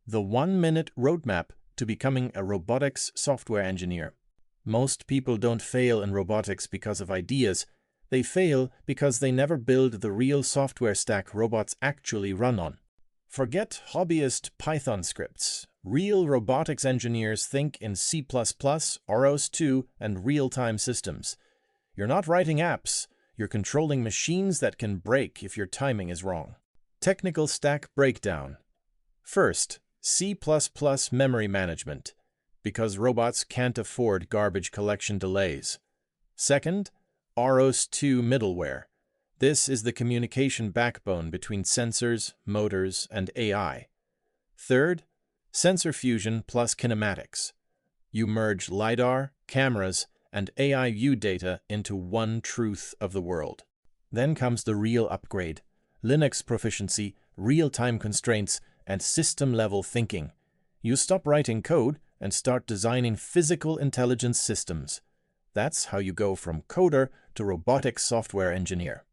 The 1-minute roadmap to becoming a robotics software engineer. Most people don't fail in robotics because of ideas. They fail because they never build the real software stack robots actually run on. Forget hobbyist Python scripts. Real robotics engineers think in C++, ROS2, and real-time systems. You're not writing apps. You're controlling machines that can break if your timing is wrong. Technical stack breakdown. First, C++ memory management, because robots can't afford garbage collection delays. Second, ROS2 middleware. This is the communication backbone between sensors, motors, and AI. Third, sensor fusion plus kinematics. You merge LiDAR, cameras, and AI view data into one truth of the world. Then comes the real upgrade: Linux proficiency, real-time constraints, and system-level thinking. You stop writing code and start designing physical intelligence systems. That's how you go from coder to robotics software engineer.